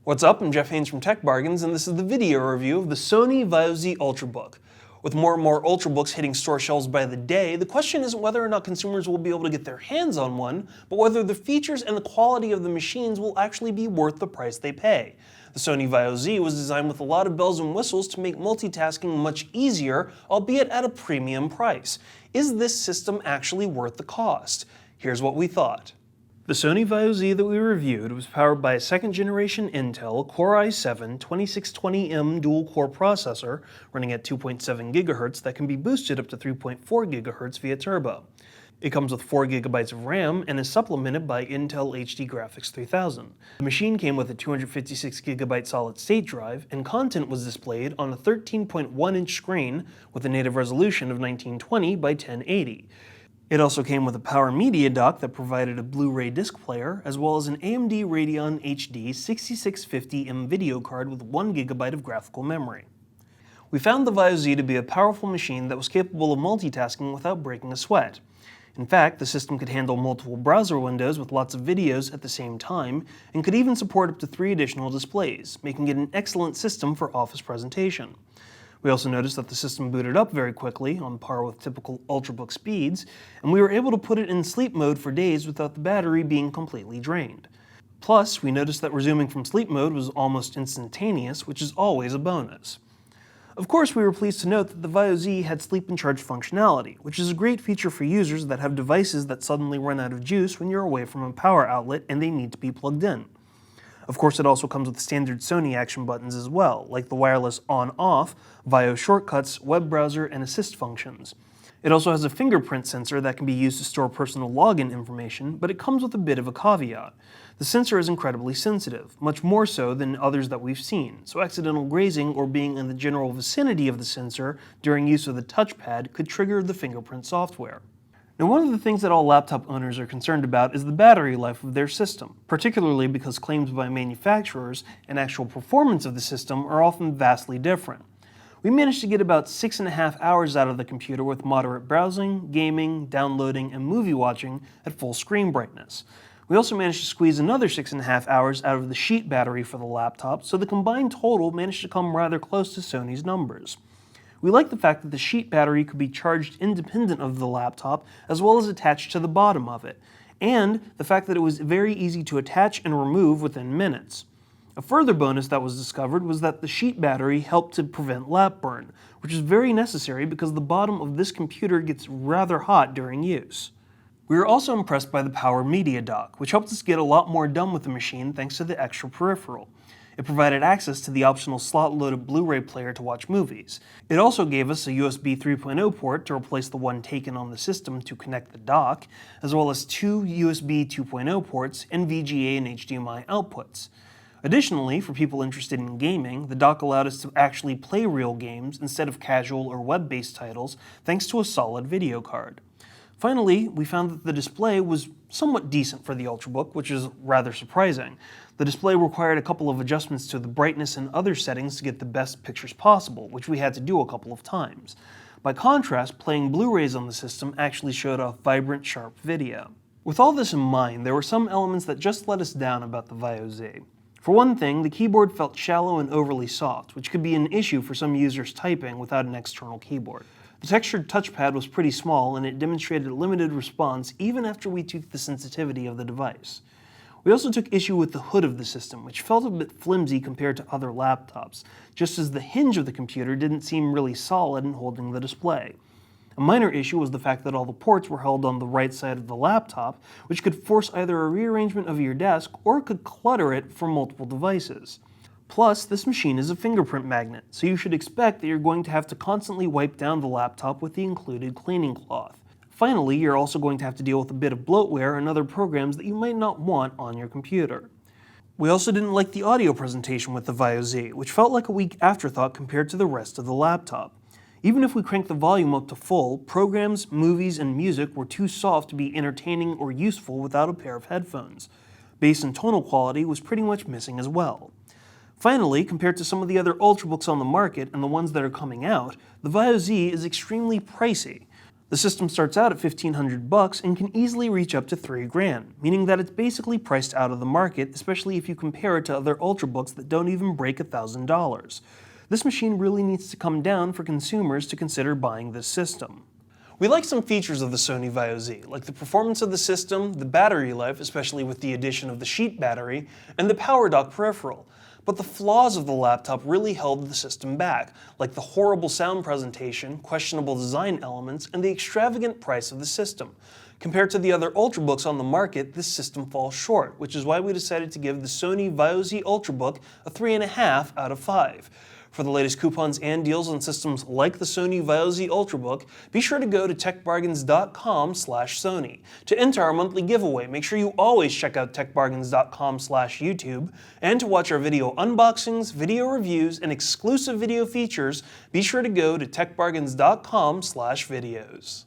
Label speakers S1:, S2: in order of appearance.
S1: What's up? I'm Jeff Haynes from Tech Bargains, and this is the video review of the Sony Vaio Z Ultrabook. With more and more Ultrabooks hitting store shelves by the day, the question isn't whether or not consumers will be able to get their hands on one, but whether the features and the quality of the machines will actually be worth the price they pay. The Sony Vaio Z was designed with a lot of bells and whistles to make multitasking much easier, albeit at a premium price. Is this system actually worth the cost? Here's what we thought. The Sony Vaio Z that we reviewed was powered by a second-generation Intel Core i7 2620M dual-core processor running at 2.7 GHz that can be boosted up to 3.4 GHz via turbo. It comes with 4 GB of RAM and is supplemented by Intel HD Graphics 3000. The machine came with a 256 GB solid-state drive, and content was displayed on a 13.1-inch screen with a native resolution of 1920 by 1080. It also came with a power media dock that provided a Blu-ray disc player, as well as an AMD Radeon HD 6650M video card with 1 GB of graphical memory. We found the Vaio Z to be a powerful machine that was capable of multitasking without breaking a sweat. In fact, the system could handle multiple browser windows with lots of videos at the same time, and could even support up to 3 additional displays, making it an excellent system for office presentation. We also noticed that the system booted up very quickly, on par with typical Ultrabook speeds, and we were able to put it in sleep mode for days without the battery being completely drained. Plus, we noticed that resuming from sleep mode was almost instantaneous, which is always a bonus. Of course, we were pleased to note that the Vaio Z had sleep and charge functionality, which is a great feature for users that have devices that suddenly run out of juice when you're away from a power outlet and they need to be plugged in. Of course, it also comes with standard Sony action buttons as well, like the wireless on-off, Vaio shortcuts, web browser, and assist functions. It also has a fingerprint sensor that can be used to store personal login information, but it comes with a bit of a caveat. The sensor is incredibly sensitive, much more so than others that we've seen, so accidental grazing or being in the general vicinity of the sensor during use of the touchpad could trigger the fingerprint software. Now, one of the things that all laptop owners are concerned about is the battery life of their system, particularly because claims by manufacturers and actual performance of the system are often vastly different. We managed to get about 6.5 hours out of the computer with moderate browsing, gaming, downloading, and movie watching at full screen brightness. We also managed to squeeze another 6.5 hours out of the sheet battery for the laptop, so the combined total managed to come rather close to Sony's numbers. We like the fact that the sheet battery could be charged independent of the laptop as well as attached to the bottom of it, and the fact that it was very easy to attach and remove within minutes. A further bonus that was discovered was that the sheet battery helped to prevent lap burn, which is very necessary because the bottom of this computer gets rather hot during use. We were also impressed by the power media dock, which helped us get a lot more done with the machine thanks to the extra peripheral. It provided access to the optional slot-loaded Blu-ray player to watch movies. It also gave us a USB 3.0 port to replace the one taken on the system to connect the dock, as well as 2 USB 2.0 ports and VGA and HDMI outputs. Additionally, for people interested in gaming, the dock allowed us to actually play real games instead of casual or web-based titles thanks to a solid video card. Finally, we found that the display was somewhat decent for the Ultrabook, which is rather surprising. The display required a couple of adjustments to the brightness and other settings to get the best pictures possible, which we had to do a couple of times. By contrast, playing Blu-rays on the system actually showed off vibrant, sharp video. With all this in mind, there were some elements that just let us down about the Vaio Z. For one thing, the keyboard felt shallow and overly soft, which could be an issue for some users typing without an external keyboard. The textured touchpad was pretty small, and it demonstrated limited response even after we tweaked the sensitivity of the device. We also took issue with the hood of the system, which felt a bit flimsy compared to other laptops, just as the hinge of the computer didn't seem really solid in holding the display. A minor issue was the fact that all the ports were held on the right side of the laptop, which could force either a rearrangement of your desk or could clutter it for multiple devices. Plus, this machine is a fingerprint magnet, so you should expect that you're going to have to constantly wipe down the laptop with the included cleaning cloth. Finally, you're also going to have to deal with a bit of bloatware and other programs that you might not want on your computer. We also didn't like the audio presentation with the Vaio Z, which felt like a weak afterthought compared to the rest of the laptop. Even if we cranked the volume up to full, programs, movies, and music were too soft to be entertaining or useful without a pair of headphones. Bass and tonal quality was pretty much missing as well. Finally, compared to some of the other Ultrabooks on the market and the ones that are coming out, the Vaio Z is extremely pricey. The system starts out at $1,500 and can easily reach up to $3,000, meaning that it's basically priced out of the market, especially if you compare it to other Ultrabooks that don't even break $1,000. This machine really needs to come down for consumers to consider buying this system. We like some features of the Sony Vaio Z, like the performance of the system, the battery life, especially with the addition of the sheet battery, and the power dock peripheral. But the flaws of the laptop really held the system back, like the horrible sound presentation, questionable design elements, and the extravagant price of the system. Compared to the other Ultrabooks on the market, this system falls short, which is why we decided to give the Sony Vaio Z Ultrabook a 3.5 out of 5. For the latest coupons and deals on systems like the Sony Vaio Z Ultrabook, be sure to go to techbargains.com/Sony. To enter our monthly giveaway, make sure you always check out techbargains.com/YouTube, and to watch our video unboxings, video reviews, and exclusive video features, be sure to go to techbargains.com/videos.